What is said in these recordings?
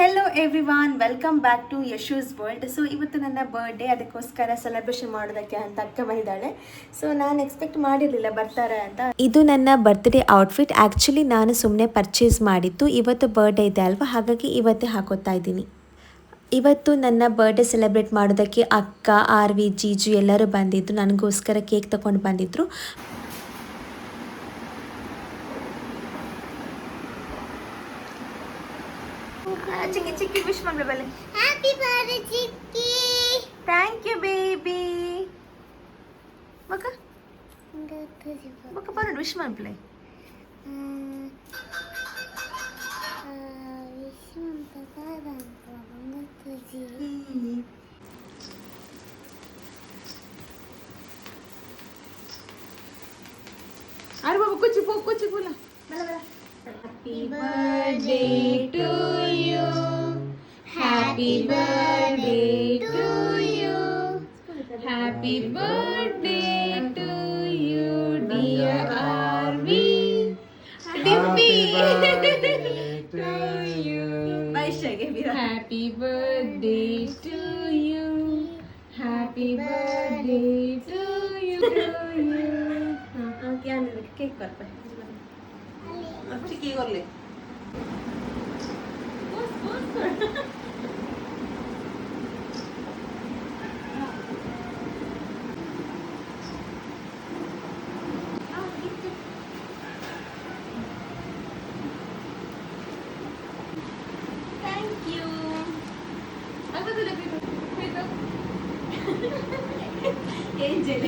Hello everyone, welcome back to Yashu's world. So ಇವತ್ತು ನನ್ನ birthday, ಅದಕ್ಕೋಸ್ಕರ ಸೆಲೆಬ್ರೇಷನ್ ಮಾಡೋದಕ್ಕೆ ಅಂತ ಅಕ್ಕ ಬಂದಿದ್ದಾಳೆ. ಸೊ ನಾನು ಎಕ್ಸ್ಪೆಕ್ಟ್ ಮಾಡಿರಲಿಲ್ಲ ಬರ್ತಾರೆ ಅಂತ. ಇದು ನನ್ನ ಬರ್ತ್ಡೇ ಔಟ್ಫಿಟ್. ಆ್ಯಕ್ಚುಲಿ ನಾನು ಸುಮ್ಮನೆ ಪರ್ಚೇಸ್ ಮಾಡಿದ್ದು. ಇವತ್ತು ಬರ್ಡೇ ಇದೆ ಅಲ್ವಾ, ಹಾಗಾಗಿ ಇವತ್ತೇ ಹಾಕೋತಾ ಇದ್ದೀನಿ. ಇವತ್ತು ನನ್ನ ಬರ್ಡೇ ಸೆಲೆಬ್ರೇಟ್ ಮಾಡೋದಕ್ಕೆ ಅಕ್ಕ, ಆರ್ವಿ, ಜೀಜು ಎಲ್ಲರೂ ಬಂದಿದ್ದು. ನನಗೋಸ್ಕರ ಕೇಕ್ ತಗೊಂಡು ಬಂದಿದ್ರು. ಚಿಕ್ಕಿ ಚಿಕ್ಕಿ ವಿಶ್ ಮಾಡ್ಬೇ ಬಲೆ. ಹ್ಯಾಪಿ ಬರ್ತ್ಡೇ ಚಿಕ್ಕಿ. Thank you baby. ಮಕ್ಕ ಮಕ್ಕ ಬರೋಣ ವಿಶ್ ಮಾಡ್ಬಲೆ. अरे बाबा कुछ बोला. Happy birthday to you. Happy birthday to you. Happy birthday to you, dear Arvi. Happy birthday to you. Happy birthday to you. Happy birthday to you. क्या नहीं cake कर पे अच्छी की कर ले थैंक यू अब तो लगे तो एंजल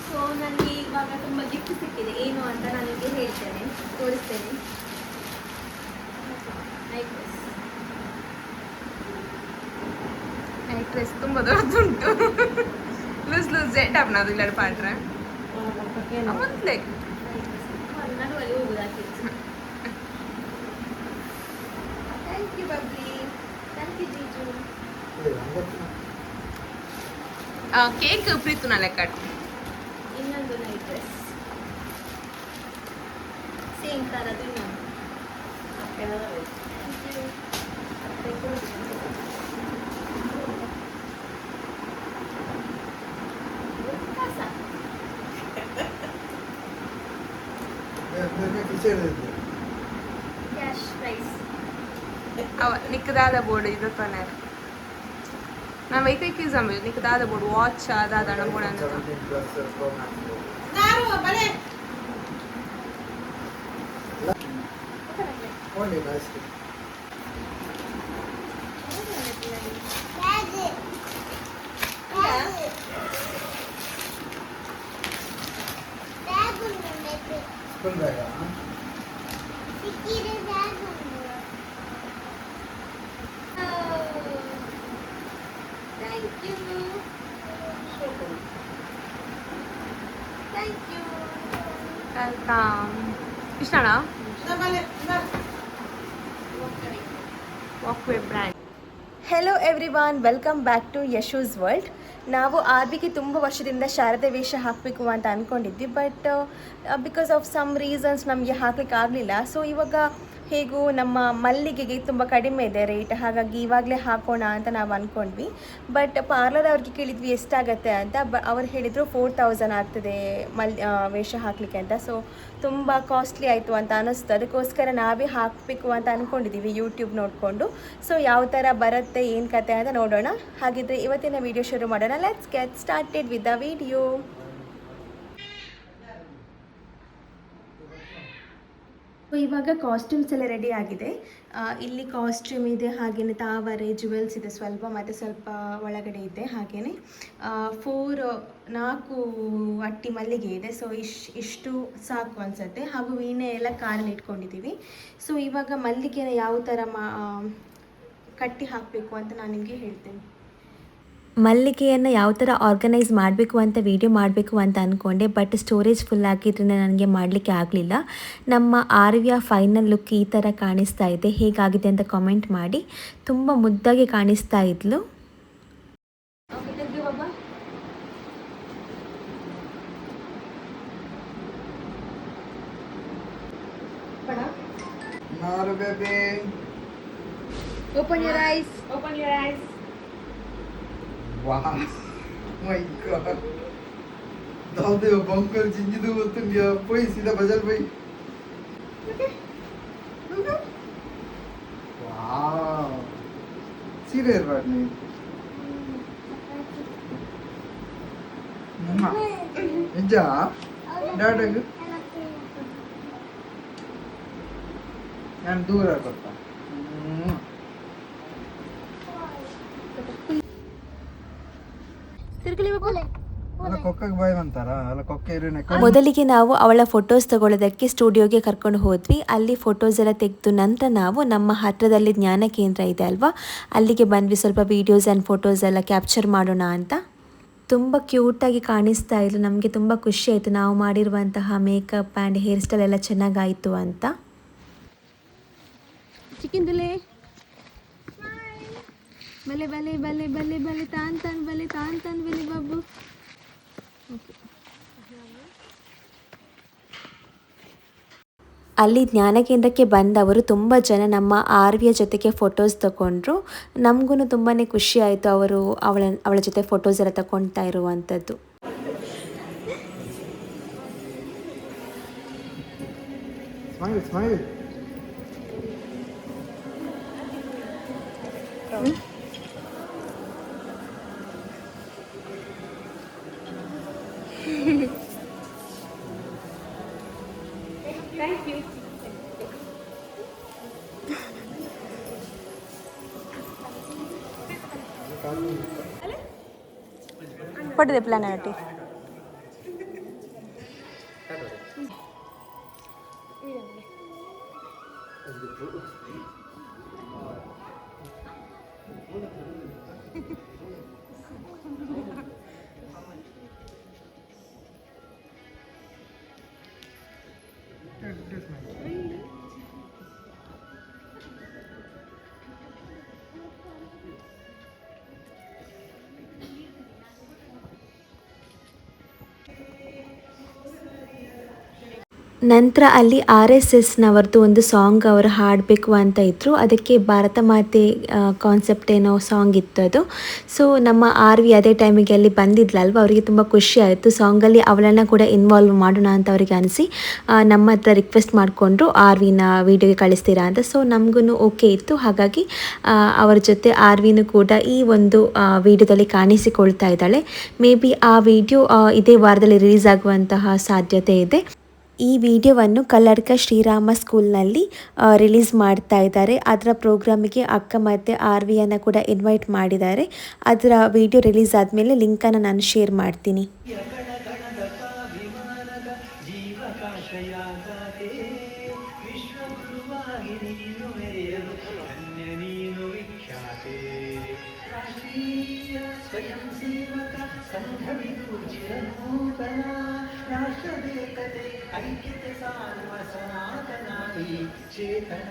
ಸೊ ನನಗೆ ಇವಾಗ ತುಂಬ ಗಿಫ್ಟ್ ಸಿಕ್ಕಿದೆ. ಏನು ಅಂತ ನಾನು ನಿಮಗೆ ಹೇಳ್ತೇನೆ, ತೋರಿಸ್ತೇನೆ. ನೈಟ್ ಡ್ರೆಸ್ ತುಂಬ ದೊಡ್ಡದುಂಟು. ಲೂಸ್ ಜೆಟ್ ಅಪ್ನದು ಇಲ್ಲಡ ಪಾಟ್ರೆ ಮೊದಲೇ ನಡುವಲ್ಲಿ ಹೋಗುದಾಗ್ತಿತ್ತು. Thank you Babli, thank you ಜೀಜು. ಕೇಕ್ ಪ್ರೀತು ನ ಲೆಕ್ಕ ಇನ್ನೊಂದು ನೈಟ್ ಡ್ರೆಸ್ ಸೇಮ್ ಥರದ್ದು ಇನ್ನೊಂದು. ಕ್ಯಾಶ್ ಪ್ರೈಸ್ ನಿಕ್ಕದಾದ ಬೋರ್ಡ್ ಇದು ತೊನೆ ನಾವು ಏಕೈಕ ಎಕ್ಸಾಮ್ ನಿಕ್ಕದಾದ ಬೋರ್ಡ್ ವಾಚ್ ಅದಾದ ಬೋರ್ಡ್ ಅಂತ Thank you. Thank you. Welcome. Ishnana? Walkway brand. Hello everyone, welcome back to Yashu's world. ನಾವು ಆರ್ವಿಗೆ ತುಂಬ ವರ್ಷದಿಂದ ಶಾರದೆ ವೇಷ ಹಾಕಬೇಕು ಅಂತ ಅಂದ್ಕೊಂಡಿದ್ವಿ. But because of some reasons ನಮಗೆ ಹಾಕಲಿಕ್ಕೆ ಆಗಲಿಲ್ಲ. ಸೊ ಇವಾಗ ಹೇಗೂ ನಮ್ಮ ಮಲ್ಲಿಗೆಗೆ ತುಂಬ ಕಡಿಮೆ ಇದೆ ರೇಟ್, ಹಾಗಾಗಿ ಇವಾಗಲೇ ಹಾಕೋಣ ಅಂತ ನಾವು ಅಂದ್ಕೊಂಡ್ವಿ. ಬಟ್ ಪಾರ್ಲರ್ ಅವ್ರಿಗೆ ಕೇಳಿದ್ವಿ ಎಷ್ಟಾಗತ್ತೆ ಅಂತ. ಅವ್ರು ಹೇಳಿದರು 4000 ಆಗ್ತದೆ ವೇಷ ಹಾಕಲಿಕ್ಕೆ ಅಂತ. ಸೊ ತುಂಬ ಕಾಸ್ಟ್ಲಿ ಆಯಿತು ಅಂತ ಅನ್ನಿಸ್ತು. ಅದಕ್ಕೋಸ್ಕರ ನಾವೇ ಹಾಕಬೇಕು ಅಂತ ಅಂದ್ಕೊಂಡಿದ್ದೀವಿ ಯೂಟ್ಯೂಬ್ ನೋಡಿಕೊಂಡು. ಸೊ ಯಾವ ಥರ ಬರುತ್ತೆ, ಏನು ಕತೆ ಅಂತ ನೋಡೋಣ. ಹಾಗಿದ್ರೆ ಇವತ್ತಿನ ವಿಡಿಯೋ ಶುರು ಮಾಡೋಣ. Let's get started with the video. ಇವಾಗ ಕಾಸ್ಟ್ಯೂಮ್ಸ್ ಎಲ್ಲ ರೆಡಿ ಆಗಿದೆ. ಇಲ್ಲಿ ಕಾಸ್ಟ್ಯೂಮ್ ಇದೆ, ಹಾಗೆಯೇ ತಾವರೆ ಜುವೆಲ್ಸ್ ಇದೆ ಸ್ವಲ್ಪ, ಮತ್ತು ಸ್ವಲ್ಪ ಒಳಗಡೆ ಇದೆ. ಹಾಗೆಯೇ 4 ಅಟ್ಟಿ ಮಲ್ಲಿಗೆ ಇದೆ. ಸೊ ಇಷ್ಟು ಸಾಕು ಅನಿಸುತ್ತೆ. ಹಾಗೂ ವೀಣೆ ಎಲ್ಲ ಕಾರಲ್ಲಿ ಇಟ್ಕೊಂಡಿದ್ದೀವಿ. ಸೊ ಇವಾಗ ಮಲ್ಲಿಗೆನ ಯಾವ ಥರ ಕಟ್ಟಿ ಹಾಕಬೇಕು ಅಂತ ನಾನು ನಿಮಗೆ ಹೇಳ್ತೇನೆ. ಮಲ್ಲಿಗೆಯನ್ನು ಯಾವ ಥರ ಆರ್ಗನೈಸ್ ಮಾಡಬೇಕು ಅಂತ ವಿಡಿಯೋ ಮಾಡಬೇಕು ಅಂತ ಅಂದ್ಕೊಂಡೆ. ಬಟ್ ಸ್ಟೋರೇಜ್ ಫುಲ್ ಆಗಿದ್ದರಿಂದ ನನಗೆ ಮಾಡಲಿಕ್ಕೆ ಆಗಲಿಲ್ಲ. ನಮ್ಮ ಆರ್ವಿಯ ಫೈನಲ್ ಲುಕ್ ಈ ಥರ ಕಾಣಿಸ್ತಾ ಇದೆ. ಹೇಗಾಗಿದೆ ಅಂತ ಕಾಮೆಂಟ್ ಮಾಡಿ. ತುಂಬ ಮುದ್ದಾಗಿ ಕಾಣಿಸ್ತಾ ಇದ್ಲು. ಬಾಬಾ. Naru baby. Open your eyes. Open your eyes. Wow. My God. डाल दे वो बंकर जिंजी दो तुम या कोई सीधा बजल भाई. Wow. Serious बात नहीं. इंजा. डाडग. ನಾನು ದೂರ ಬರ್ತಾ. ತಿರ್ಗಲಿ ಬಾಬಾ. ಅಲ್ಲ ಕೊಕ್ಕಗೆ ಬಾಯ್ ಅಂತಾರ ಅಲ್ಲ ಕೊಕ್ಕೆ ಇರೇನೆ. ಮೊದಲಿಗೆ ನಾವು ಅವಳ ಫೋಟೋಸ್ ತಗೊಳ್ಳೋದಕ್ಕೆ ಸ್ಟುಡಿಯೋಗೆ ಕರ್ಕೊಂಡು ಹೋದ್ವಿ. ಅಲ್ಲಿ ಫೋಟೋಸ್ ಎಲ್ಲ ತೆಗೆದು ನಂತರ ನಾವು ನಮ್ಮ ಹತ್ತಿರದಲ್ಲಿ ಜ್ಞಾನ ಕೇಂದ್ರ ಇದೆ ಅಲ್ವಾ, ಅಲ್ಲಿಗೆ ಬಂದ್ವಿ. ಸ್ವಲ್ಪ ವೀಡಿಯೋಸ್ ಆ್ಯಂಡ್ ಫೋಟೋಸ್ ಎಲ್ಲ ಕ್ಯಾಪ್ಚರ್ ಮಾಡೋಣ ಅಂತ. ತುಂಬ ಕ್ಯೂಟಾಗಿ ಕಾಣಿಸ್ತಾ ಇದ್ಲು. ನಮಗೆ ತುಂಬ ಖುಷಿ ಆಯಿತು, ನಾವು ಮಾಡಿರುವಂತಹ ಮೇಕಪ್ ಆ್ಯಂಡ್ ಹೇರ್ ಸ್ಟೈಲ್ ಎಲ್ಲ ಚೆನ್ನಾಗಾಯಿತು ಅಂತ. ಚಿಕನ್ ದುಲೆ ಬಲೆ ಬಲೆ ಬಲೆ ಬಲೆ ಬಲೆ ತಾನ್ ತಾನ್ ಬಲೆ ತಾನ್ ತಾನ್ ಬಲೆ ಬಾಬು. ಅಲ್ಲಿ ಜ್ಞಾನ ಕೇಂದ್ರಕ್ಕೆ ಬಂದವರು ತುಂಬ ಜನ ನಮ್ಮ ಆರ್ವಿಯ ಜೊತೆಗೆ ಫೋಟೋಸ್ ತಗೊಂಡ್ರು. ನಮಗೂ ತುಂಬಾ ಖುಷಿ ಆಯಿತು ಅವರು ಅವಳ ಜೊತೆ ಫೋಟೋಸ್ ಎಲ್ಲ ತಗೊಳ್ತಾ ಇರುವಂಥದ್ದು. Smile smile. Thank you. ಪಡೆದೆ ಪ್ಲಾನ್ ಆಟಿ. ನಂತರ ಅಲ್ಲಿ RSSನವ್ರದ್ದು ಒಂದು ಸಾಂಗ್ ಅವರು ಹಾಡಬೇಕು ಅಂತ ಇದ್ದರು. ಅದಕ್ಕೆ ಭಾರತ ಮಾತೆ ಕಾನ್ಸೆಪ್ಟ್ ಏನೋ ಸಾಂಗ್ ಇತ್ತು ಅದು. ಸೊ ನಮ್ಮ ಆರ್ವಿ ಅದೇ ಟೈಮಿಗೆ ಅಲ್ಲಿ ಬಂದಿದ್ಲಲ್ವ, ಅವರಿಗೆ ತುಂಬ ಖುಷಿ ಆಯಿತು. ಸಾಂಗಲ್ಲಿ ಅವಳನ್ನು ಕೂಡ ಇನ್ವಾಲ್ವ್ ಮಾಡೋಣ ಅಂತ ಅವರಿಗೆ ಅನಿಸಿ ನಮ್ಮ ಹತ್ರ ರಿಕ್ವೆಸ್ಟ್ ಮಾಡಿಕೊಂಡ್ರು ಆರ್ವಿನ ವೀಡಿಯೋಗೆ ಕಳಿಸ್ತೀರಾ ಅಂತ. ಸೊ ನಮಗೂ ಓಕೆ ಇತ್ತು. ಹಾಗಾಗಿ ಅವರ ಜೊತೆ ಆರ್ವಿನೂ ಕೂಡ ಈ ಒಂದು ವಿಡಿಯೋದಲ್ಲಿ ಕಾಣಿಸಿಕೊಳ್ತಾ ಇದ್ದಾಳೆ. ಮೇ ಬಿ ಆ ವಿಡಿಯೋ ಇದೇ ವಾರದಲ್ಲಿ ರಿಲೀಸ್ ಆಗುವಂತಹ ಸಾಧ್ಯತೆ ಇದೆ. ಈ ವಿಡಿಯೋವನ್ನು ಕಲ್ಲಡ್ಕ ಶ್ರೀರಾಮ ಸ್ಕೂಲ್ನಲ್ಲಿ ರಿಲೀಸ್ ಮಾಡ್ತಾ ಇದ್ದಾರೆ. ಅದರ ಪ್ರೋಗ್ರಾಮಿಗೆ ಅಕ್ಕ ಮತ್ತು ಆರ್ವಿಯನ್ನು ಕೂಡ ಇನ್ವೈಟ್ ಮಾಡಿದ್ದಾರೆ. ಅದರ ವಿಡಿಯೋ ರಿಲೀಸ್ ಆದಮೇಲೆ ಲಿಂಕನ್ನು ನಾನು ಶೇರ್ ಮಾಡ್ತೀನಿ. ಐಕ್ಯತೆ ಸಾರುವ ಸನಾತನಾಯಿ ಚೇತನ,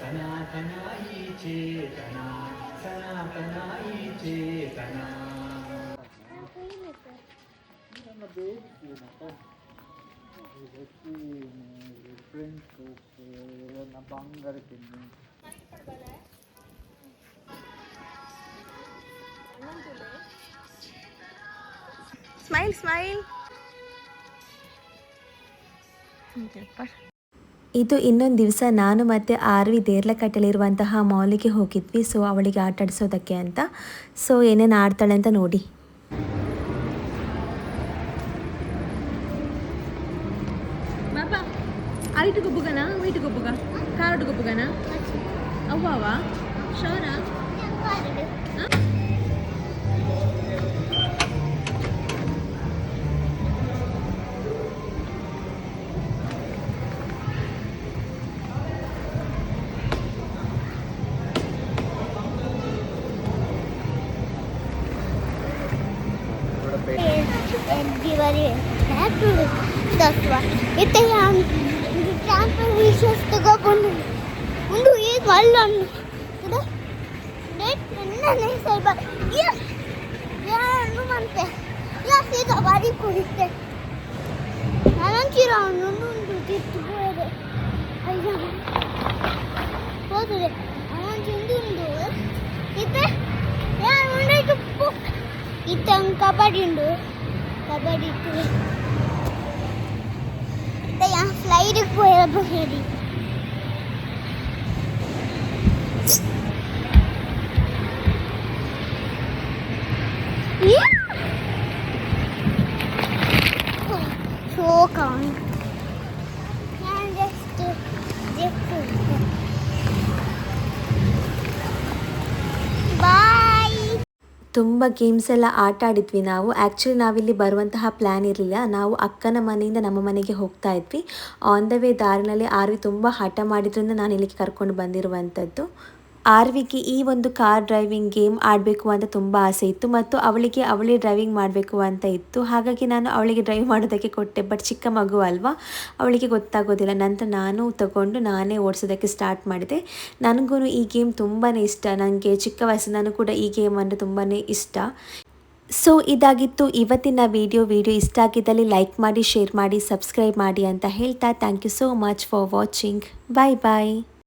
ಸನಾತನಾಯಿ ಚೇತನ, ಸನಾತನಾಯಿ ಚೇತನ. Smile smile. ಇದು ಇನ್ನೊಂದು ದಿವಸ ನಾನು ಮತ್ತು ಆರ್ವಿ ದೇರ್ಲಕಟ್ಟೆಲಿರುವಂತಹ ಮಾಲಿಗೆ ಹೋಗಿದ್ವಿ. ಸೊ ಅವಳಿಗೆ ಆಟ ಆಡಿಸೋದಕ್ಕೆ ಅಂತ. ಸೊ ಏನೇನು ಆಡ್ತಾಳೆ ಅಂತ ನೋಡಿ. ಬಾಬಾ ಐಟು ಗೊಬ್ಬಗನ ವೀಟು ಗೊಬ್ಬಗ ಕಾರಡು ಗೊಬ್ಬಗನ ಅವ್ವ ಶೋರಾ दिवाळी दसवा इथे विशेष ಒಂದು ಈಗ ಅಲ್ಲ ಡೇಟ್ ನನ್ನ ಸ್ವಲ್ಪ ಏನು ಅಂತೆ ಸೀದಾ ಬಾರಿ ಕುಡಿತೆ ಅನಂಚಿರ ಅವನೊಂದು ತಿರ್ತು ಹೋದೆ ಅಯ್ಯೋ ಹೋದರೆ ಅನಂಚುಂದು ಇತ್ತೆ ಉಂಡಾಯ್ತು ಇತ್ತೆ ಒಂದು ಕಬಡ್ಡಿ ಉಂಡು ಕಬಡ್ಡಿ ಇತ್ತು ಫ್ಲೈಟಿಗೆ ಹೋಗಬೇಕು ಹೇಳಿ ಶೋಕ ಬಾಯ್. ತುಂಬ ಗೇಮ್ಸ್ ಎಲ್ಲ ಆಟ ಆಡಿದ್ವಿ ನಾವು. ಆ್ಯಕ್ಚುಲಿ ನಾವಿಲ್ಲಿ ಬರುವಂತಹ ಪ್ಲ್ಯಾನ್ ಇರಲಿಲ್ಲ. ನಾವು ಅಕ್ಕನ ಮನೆಯಿಂದ ನಮ್ಮ ಮನೆಗೆ ಹೋಗ್ತಾ ಇದ್ವಿ. ಆನ್ ದ ವೇ ದಾರಿನಲ್ಲಿ ಆರ್ವಿ ತುಂಬ ಹಠ ಮಾಡಿದ್ರಿಂದ ನಾನು ಇಲ್ಲಿಗೆ ಕರ್ಕೊಂಡು ಬಂದಿರುವಂಥದ್ದು. ಆರ್ವಿಗೆ ಈ ಒಂದು ಕಾರ್ ಡ್ರೈವಿಂಗ್ ಗೇಮ್ ಆಡಬೇಕು ಅಂತ ತುಂಬ ಆಸೆ ಇತ್ತು ಮತ್ತು ಅವಳೇ ಡ್ರೈವಿಂಗ್ ಮಾಡಬೇಕು ಅಂತ ಇತ್ತು. ಹಾಗಾಗಿ ನಾನು ಅವಳಿಗೆ ಡ್ರೈವ್ ಮಾಡೋದಕ್ಕೆ ಕೊಟ್ಟೆ. ಬಟ್ ಚಿಕ್ಕ ಮಗು ಅಲ್ವಾ, ಅವಳಿಗೆ ಗೊತ್ತಾಗೋದಿಲ್ಲ. ನಂತರ ನಾನು ತಗೊಂಡು ನಾನೇ ಓಡಿಸೋದಕ್ಕೆ ಸ್ಟಾರ್ಟ್ ಮಾಡಿದೆ. ನನಗೂ ಈ ಗೇಮ್ ತುಂಬಾ ಇಷ್ಟ. ನನಗೆ ಚಿಕ್ಕ ವಯಸ್ಸಿನೂ ಕೂಡ ಈ ಗೇಮ್ ಅಂದರೆ ತುಂಬಾ ಇಷ್ಟ. ಸೊ ಇದಾಗಿತ್ತು ಇವತ್ತಿನ ವಿಡಿಯೋ ಇಷ್ಟ ಆಗಿದ್ದಲ್ಲಿ ಲೈಕ್ ಮಾಡಿ, ಶೇರ್ ಮಾಡಿ, ಸಬ್ಸ್ಕ್ರೈಬ್ ಮಾಡಿ ಅಂತ ಹೇಳ್ತಾ thank you so much for watching. Bye bye.